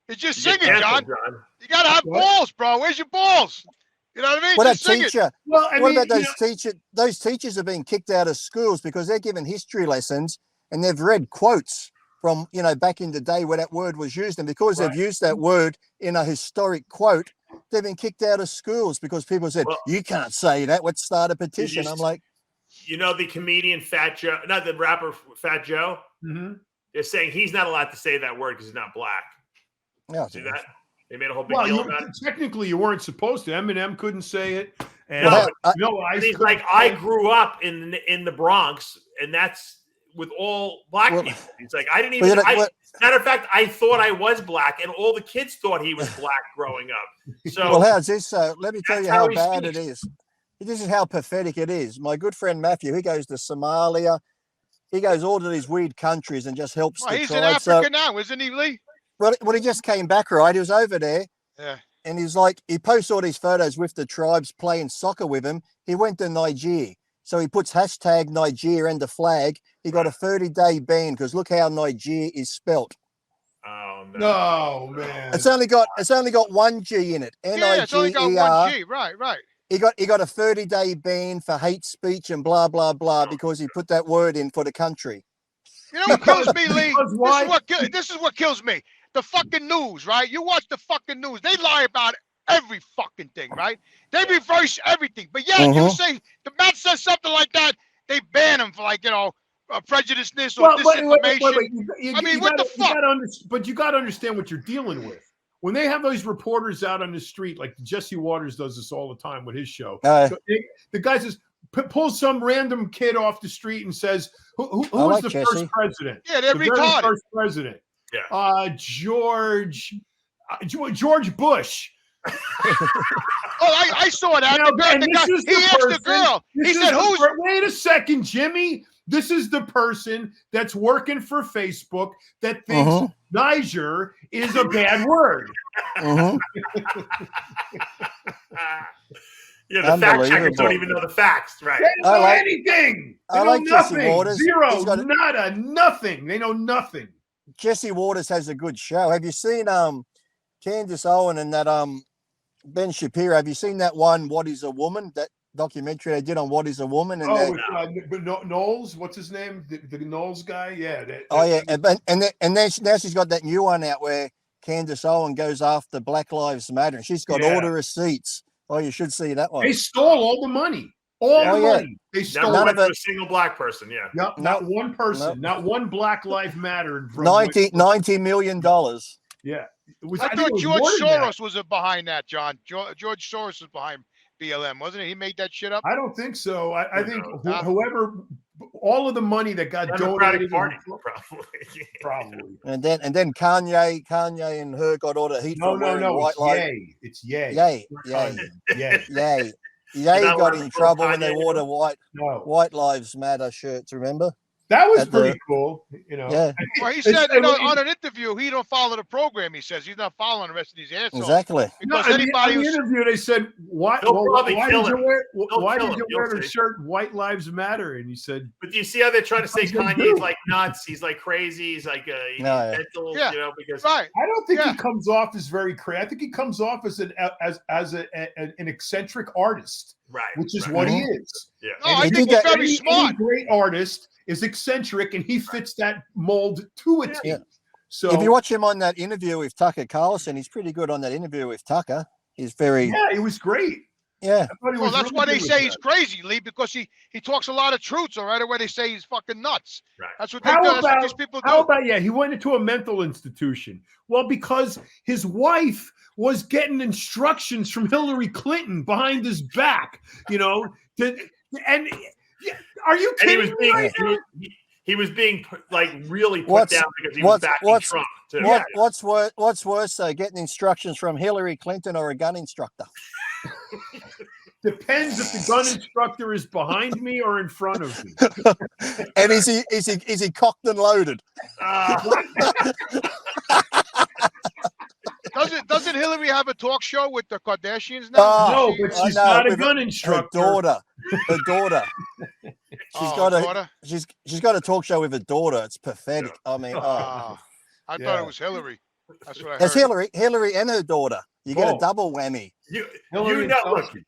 It's just sing it, Cancel, John. You gotta have What? balls, bro. Where's your balls? You know what I mean? What Just that sing it. teacher? Well, I What mean, about those teachers are being kicked out of schools because they're given history lessons and they've read quotes from, you know, back in the day where that word was used. And because Right. they've used that word in a historic quote, they've been kicked out of schools because people said, Well, you can't say that. Let's start a petition. I'm like, You know the comedian Fat Joe, not the rapper Fat Joe. Mhm. They're saying he's not allowed to say that word because he's not black. oh, See that? They made a whole big Well, deal about it. technically, you weren't supposed to. Eminem couldn't say it. And No, no, And he's like, I grew up in the Bronx, and that's with all black Well- people. He's like, I didn't Well, even. you know, Matter of fact, I thought I was black, and all the kids thought he was black growing up. So well, how's this? Let me tell That's you how how he bad it speaks. is. This is how pathetic it is. My good friend Matthew, he goes to Somalia. He goes all to these weird countries and just helps Well, the he's in tribe. Africa now, isn't he, Lee? Well, he just came back, right? He was over there. Yeah. And he's like, he posts all these photos with the tribes playing soccer with him. He went to Nigeria. So he puts hashtag Nigeria and the flag. He got a 30-day ban because look how Nigeria is spelt. oh no. No, man. It's only got one G in it. Yeah, it's only got Niger. one G. Right. He got a 30-day ban for hate speech and blah blah blah because he put that word in for the country. You know what kills me, Lee? Because why? This is what kills me. The fucking news, right? You watch the fucking news. They lie about every fucking thing, right? They reverse everything. But yeah, you say the man says something like that, they ban him for like, you know, prejudiceness or disinformation. I mean, what the fuck? But you got to understand what you're dealing with. When they have those reporters out on the street, like Jesse Waters does this all the time with his show. The guy says, pulls some random kid off the street and says, who was like the Jesse. first president? Yeah, they're the very retarded. first president. Yeah. George Bush. Oh, I saw that. Now, The guy, and this is he asked the girl. He said, "Who's?" Wait a second, Jimmy. This is the person that's working for Facebook that thinks Niger is a bad word. Yeah, the fact checkers don't even know the facts, right? They don't know anything. They I know like Jesse nothing. Waters. Zero, He's got nada, nothing. They know nothing. Jesse Waters has a good show. Have you seen Candace Owen and that Ben Shapiro? Have you seen that one, What is a Woman? That documentary they did on What is a Woman? And Knowles, what's his name? The Knowles guy? Yeah. And then now she's got that new one out where Candace Owen goes after Black Lives Matter, and she's got all the receipts. Oh, you should see that one. They stole all the money. Money. They stole Never it. went to a single black person. Yeah. Yep, not one person. Not one Black Lives Matter. $90 million. Yeah. I thought George Soros was behind that, John. George Soros was behind BLM, wasn't it? He made that shit up. I don't think so. I think whoever, all of the money that got donated, Party, probably. And then Kanye and her got all the heat for wearing white light. It's Ye. Ye got in trouble when they wore the white Lives Matter shirts. Remember? That was At the- pretty cool. You know. Yeah, Well, he It's- said and when on an interview he don't follow the program. He says he's not following the rest of these assholes. exactly. No, Because anybody in the who's interview they said, "Why? They'll Well, probably why kill did you him. wear? They'll Why kill did him. you You'll wear the see. shirt? White Lives Matter." And he said, But do you see how they're trying to say That's what they Kanye's do. like nuts? He's like crazy. He's like yeah. mental, Yeah. you know, because right. "I don't think Yeah. he comes off as very crazy. I think he comes off as an eccentric artist, right, which is right. what he is. Yeah. No, I And think he he's did very any smart. great artist is eccentric, and he fits that mold to a T. Yeah. So If you watch him on that interview with Tucker Carlson, he's pretty good on that interview with Tucker. He's very, yeah, he was great. yeah. I thought he Well, was that's really why they good with say he's that. crazy, Lee, because he talks a lot of truth. So right away they say he's fucking nuts. Right. That's what they How do. That's what about- these people How do. about, yeah, he went into a mental institution. Well, because his wife was getting instructions from Hillary Clinton behind his back, you know, and are you And he kidding was me being right now? he was being like really put What's- down because he was what's- backing what's- Trump too. What, what's worse, though, getting instructions from Hillary Clinton or a gun instructor? Depends if the gun instructor is behind me or in front of me. And is he cocked and loaded? Doesn't Hillary have a talk show with the Kardashians now? No, She- but I she's know, not a with gun her instructor. Her daughter. Oh, got a- daughter? She's got a talk show with her daughter. It's pathetic. I mean, Oh, I thought Yeah. it was Hillary. That's what I it's heard. Hillary and her daughter. You get a Both. double whammy. You Hillary know, and look, Kelsey.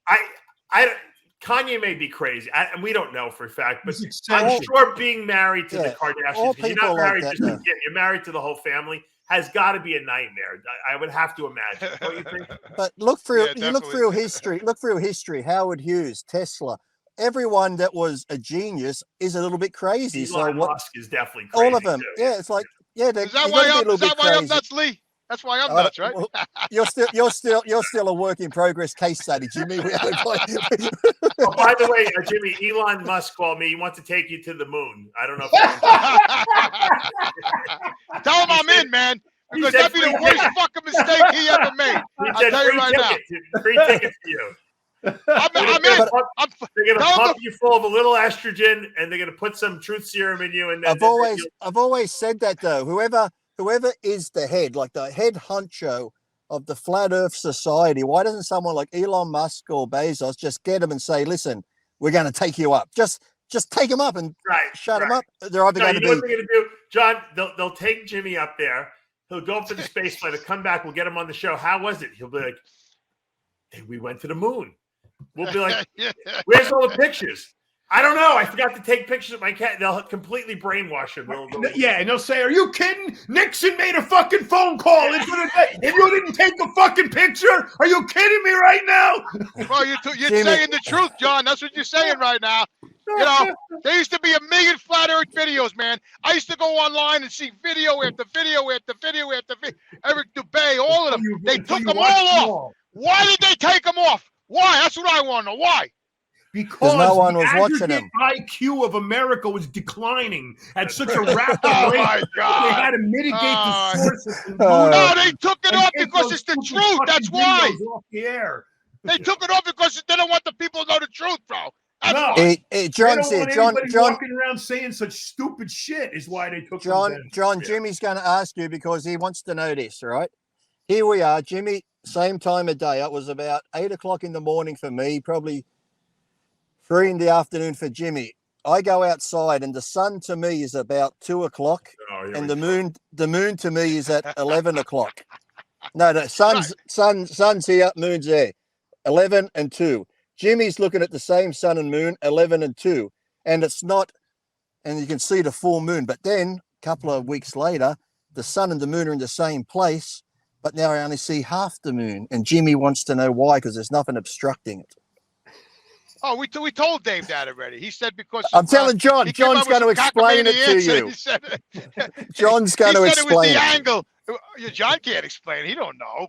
I Kanye may be crazy, and we don't know for a fact, but He's I'm eccentric. sure being married to Yeah, the Kardashians, all 'cause you're people not like married that, just to though. kid, you're married to the whole family, has got to be a nightmare. I would have to imagine. Don't you think? But look through Yeah, you look definitely. through history. Look through history. Howard Hughes, Tesla, everyone that was a genius is a little bit crazy. So Elon what? Musk is definitely crazy All of them. too. Yeah, it's like they Is that you why gotta be a I'm? little Is that bit why I'm crazy. nuts, Lee? That's why I'm I nuts, right? well, you're still a work in progress case study, Jimmy. We haven't got- Oh, by the way, Jimmy, Elon Musk called me. He wants to take you to the moon. I don't know. If Tell him I'm said- in, man. he Because said that'd be the free worst ticket. fucking mistake he ever made. he I'll said tell you free right now. ticket, free ticket for you. I'm They're in. gonna pump- I'm, They're gonna Tell pump you full of a little estrogen, and they're gonna put some truth serum in you. And then I've always said that though. Whoever is the head, like the head honcho of the Flat Earth Society, why doesn't someone like Elon Musk or Bezos just get them and say, "Listen, we're going to take you up. Just take them up and shut them up." They're either No, going you to know be. what they're gonna do, John? They'll take Jimmy up there. He'll go for the space flight. He'll come back. We'll get him on the show. How was it? He'll be like, "Hey, we went to the moon." We'll be like, "Where's all the pictures?" I don't know. I forgot to take pictures of my cat. They'll completely brainwash him. Yeah, and they'll say, "Are you kidding? Nixon made a fucking phone call and you didn't take a fucking picture? Are you kidding me right now?" well, you're Jimmy. saying the truth, John. That's what you're saying right now. You know, there used to be a million flat Earth videos, man. I used to go online and see video after video after video after video. Eric Dubay, all of them. They took them all off. Why did they take them off? Why? That's what I want to know. Why? Because no one was the watching aggregate IQ of America was declining at such a rapid Oh rate. my They God. had to mitigate the sources. And No, they took it and off take because those it's the stupid truth. fucking That's why. videos off the air. They took it off because they don't want the people to know the truth, bro. That's No. why. John They said, don't want anybody John, walking around saying such stupid shit is why they took them down. John, Jimmy's going to ask you because he wants to know this, right? Here we are, Jimmy, same time of day. It was about 8 o'clock in the morning for me, probably 3 in the afternoon for Jimmy. I go outside and the sun to me is about 2 o'clock and the moon to me is at 11 o'clock. No, the sun's here, moon's there. 11 and 2. Jimmy's looking at the same sun and moon, 11 and 2. And it's not, and you can see the full moon. But then a couple of weeks later, the sun and the moon are in the same place. But now I only see half the moon. And Jimmy wants to know why, because there's nothing obstructing it. Oh, we told Dave that already. He said because I'm telling John. he came John's up with going to some explain it cockamamie to answer. you. He said, John's going to he said it was explain the it. angle. Yeah, John can't explain. He don't know.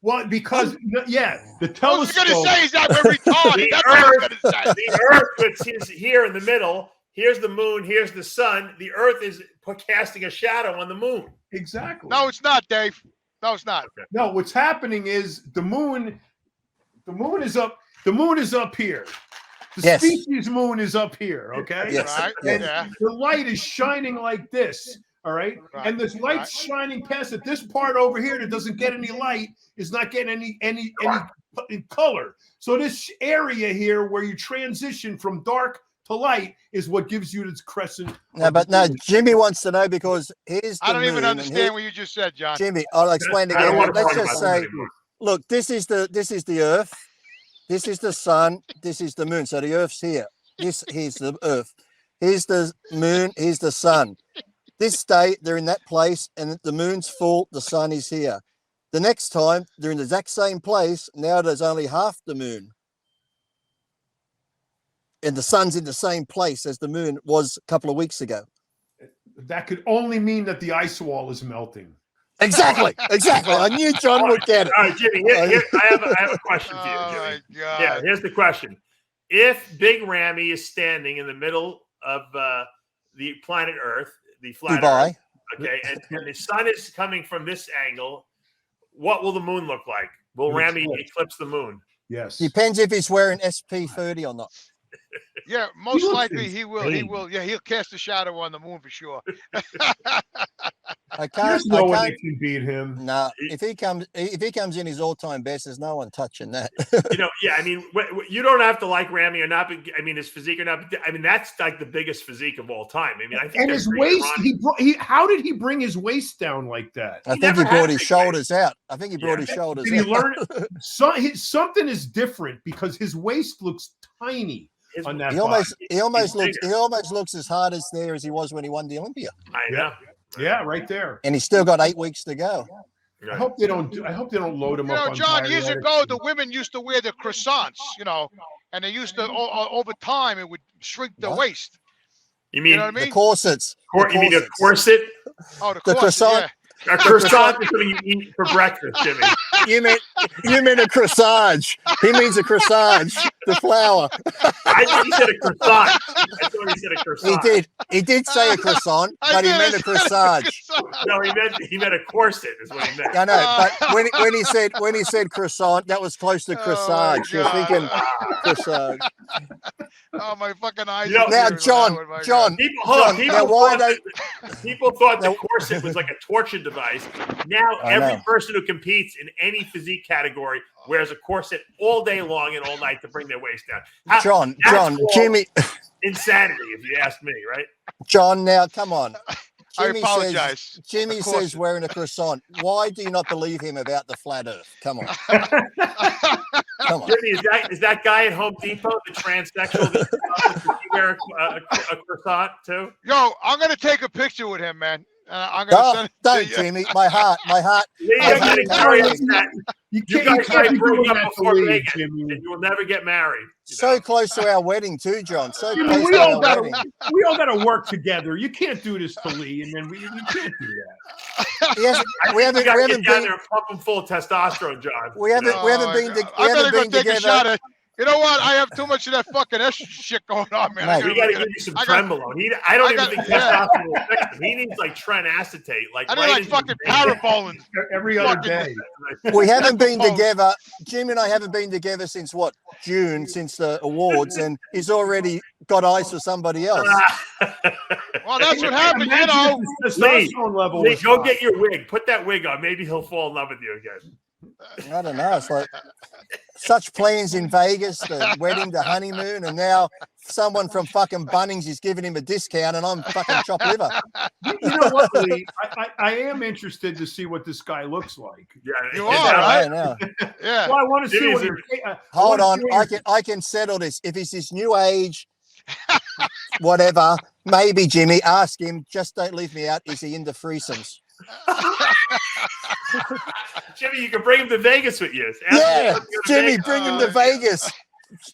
Well, because the All telescope. he's going to say is that we're retarded. That's what he's going to say. The Earth, which is here in the middle. Here's the moon. Here's the sun. The Earth is casting a shadow on the moon. Exactly. No, it's not, Dave. No, it's not. No, what's happening is the moon is up. The moon is up here, The Yes. species moon is up here, okay? Yes. Right? Yes. Yeah. The light is shining like this, all right? Right. And this light shining past it. This part over here that doesn't get any light is not getting any color. So this area here where you transition from dark to light is what gives you this crescent. No, but no, Jimmy wants to know because here's the I don't even moon, and understand what you just said, John. Jimmy, I'll explain I don't again. want to Let's talk just about that say, anymore. look, this is the Earth, this is the sun, this is the moon. So the Earth's here. Here's the Earth. Here's the moon. Here's the sun. This day they're in that place, and the moon's full. The sun is here. The next time they're in the exact same place. Now there's only half the moon, and the sun's in the same place as the moon was a couple of weeks ago. That could only mean that the ice wall is melting. Exactly. Exactly. I knew John would get it. All right, Jimmy, I have a question for you, Oh Jimmy. my God. Yeah, here's the question. If Big Rammy is standing in the middle of the planet Earth, the flat Dubai. Earth, okay, and the sun is coming from this angle, what will the moon look like? Will Looks Rammy good. eclipse the moon? Yes. Depends if he's wearing SP30 or not. Yeah, most looks likely he will. He insane. will. Yeah, he'll cast a shadow on the moon for sure. I can't. There's no I one can't. that can beat him. No, if he comes in his all-time best, there's no one touching that. Yeah, I mean, you don't have to like Rammy or not. But, I mean, his physique or not. But, I mean, that's like the biggest physique of all time. I mean, I think. And that's his pretty waist, ironic. how did he bring his waist down like that? I think never he brought had his big shoulders out. I think he brought his shoulders Did he out. learn? Something is different because his waist looks tiny His- on that. He almost bigger. looks as hard as there as he was when he won the Olympia, I know. Yeah, right there. and he's still got 8 weeks to go. I hope they don't. I hope they don't load him You up. know, on John, years bariatric. ago, the women used to wear the croissants, you know, and they used to, over time, it would shrink the What? waist. You mean You know what I The mean? corsets. you mean a corsets. corset? Oh, the corset, croissant. A croissant is something you eat for breakfast, Jimmy. You meant a corsage. He means a corsage, the flour. I think he said a croissant. I thought he said a He croissant. did say a croissant, I but he did, meant I a said corsage. No, he meant a corset is what he meant. I know, but when he said croissant, that was close to Oh, corsage. You're God. thinking corsage. Oh, my fucking eyes. You know, are Now, tearing John, when I went, John, People why thought the Now- corset was like a torture device. Now I every know. person who competes in any physique category wears a corset all day long and all night to bring their waist down. John, That's John, all Jimmy, insanity, if you ask me, right? John. Now, come on. I Jimmy apologize. says, Jimmy Of course. says wearing a croissant. Why do you not believe him about the flat Earth? Come on, come on. Jimmy, is that guy at Home Depot, the transsexual, does he wear a croissant too? Yo, I'm going to take a picture with him, man. I'm going to No, send it don't, to you. Jimmy. My heart. Yeah, I you're gonna hate carry that. us that. You You can't, guys you can't might be broke doing up that to before Lee, Vegas, Jimmy. and you will never get married. you So know? close to our wedding too, John. So Jimmy, close we to all our got wedding. to work together. You can't do this to Lee, and then you can't do that. He hasn't, I we think haven't, you gotta we get haven't down been, there and pump him full of testosterone, John. we haven't, Oh, we haven't my been, God. we I better haven't go been take a shot together. at. You know what? I have too much of that fucking S shit going on, man. Mate. We got to give you some I got- Trenbolone. I don't I even got- think yeah. testosterone will fix him. He needs like Trenacetate, like I need right like into fucking his veins. parabolin. Every other Fucking- day. We haven't been Propose. together. Jim and I haven't been together since what? June, since the awards, and he's already got eyes for somebody else. Well, that's what happened, you know. His testosterone level Lee, was go high. get your wig. Put that wig on. Maybe he'll fall in love with you again. I don't know. It's like such plans in Vegas, the wedding, the honeymoon, and now someone from fucking Bunnings is giving him a discount, and I'm fucking chopped liver. You know what, Lee? I am interested to see what this guy looks like. Yeah, You it's are, out. right? I know. Yeah. Well, I want to see Jimmy's what. Hold on, I I can settle this. If it's his new age, whatever, maybe Jimmy, ask him. Just don't leave me out. Is he into threesomes? Jimmy, you can bring him to Vegas with you. Ask him Yeah, to go to Jimmy, Vegas. bring him to Vegas.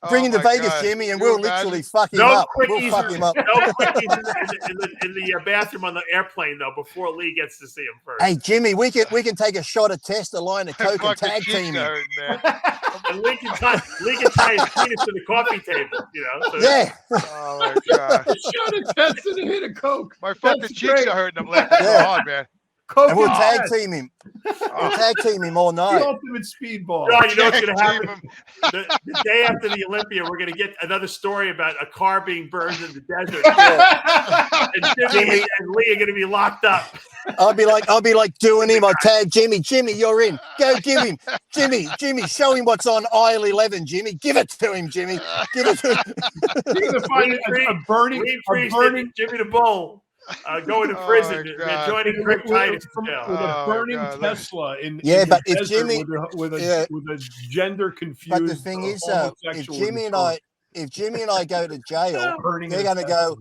Bring him to my Vegas, God. Jimmy, and You we'll imagine? literally fuck him No up. We'll quickies, fuck him up. no quickies in the bathroom on the airplane though. Before Lee gets to see him first. Hey, Jimmy, we can take a shot of test, a line of coke, and Fucking tag cheeks team him. hurt, man. And Lee can tie his penis to the coffee table. You know. So Yeah, Oh my God. shot a test and a hit of coke. My fucking That's cheeks great. are hurting. I'm laughing so Yeah. hard, man. Coke And we'll and tag Pets. team him. We'll tag team him all The night. ultimate speedball. John, you know what's going to Tag team happen? The day after the Olympia, we're going to get another story about a car being burned in the desert. And Jimmy and Lee are going to be locked up. I'll be like doing him. I tag Jimmy. Jimmy, you're in. Go give him. Jimmy, show him what's on aisle 11. Jimmy, give it to him. Jimmy, give it to him. You're gonna find a burning Jimmy the Bull going to prison, joining Rick Titus with a burning Tesla in Yeah, in but the if desert Jimmy- with a yeah. gender confused. But the thing is, though, if Jimmy and I go to jail, burning they're his going to go.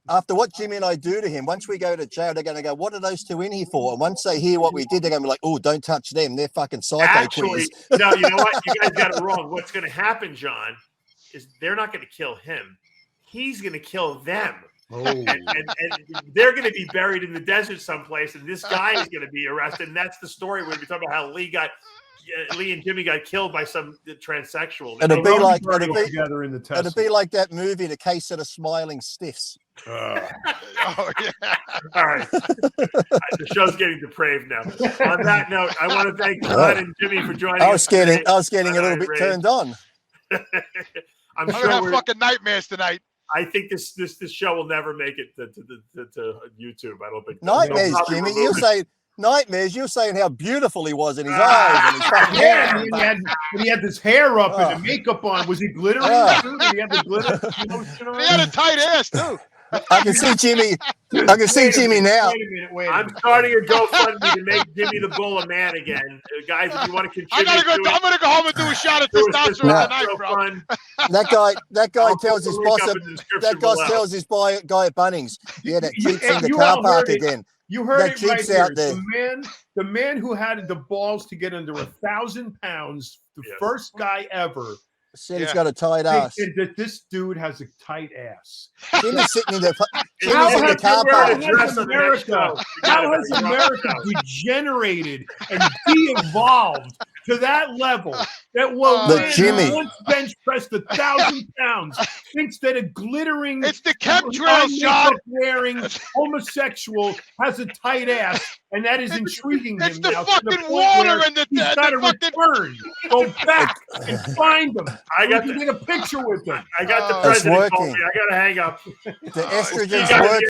After what Jimmy and I do to him, once we go to jail, they're going to go, what are those two in here for? And once they hear what we did, they're going to be like, oh, don't touch them. They're fucking psycho Actually, queers. no, you know what? You guys got it wrong. What's going to happen, John, is they're not going to kill him. He's going to kill them. Oh. And they're going to be buried in the desert someplace, and this guy is going to be arrested. And that's the story where we talk about how Lee and Jimmy got killed by some transsexual. It'll be like together in the Tesla. it'll be like that movie, The Case of the Smiling Stiffs. Oh, yeah. All right. The show's getting depraved now. On that note, I want to thank John and Jimmy for joining I was us today. getting a little bit turned on. I'm I'm sure gonna have fucking nightmares tonight. I think this show will never make it to YouTube. I don't think. Nightmares, They'll probably Jimmy. remove it. Nightmares. You're saying how beautiful he was in his eyes and his fucking Yeah, hair. and he had this hair up and the makeup on. Was he glittering? Too? Did he have the glitter? He had a tight ass too. I can see Jimmy. I can see Jimmy now. Wait a I'm minute. starting a GoFundMe to make Jimmy the Bull a man again. Guys, if you want to contribute, I'm gonna go home and do a shot of do it. testosterone tonight, bro. That guy I'll tells put his the boss link up at, in the description that guy below. tells his guy at Bunnings, yeah, that jeep's in the You car all park heard it. again. You heard That it right Jeep's here. out there. The man who had the balls to get under 1,000 pounds, the Yes. first guy ever, Said he's got a tight ass. thinks that this dude has a tight ass. Jimmy's sitting in the How Jimmy's in the has car park. How has America degenerated and de-evolved to that level that Jimmy. once bench pressed 1,000 pounds thinks that a glittering, It's the chemtrails, John. wearing homosexual has a tight ass, and that is intriguing him It's the now. fucking to the point water where and the he's got to fucking. return, go back and find them. I got to take a picture with them. I got the Oh, It's president calling working. me. I got to hang up. The estrogen's You guys- working.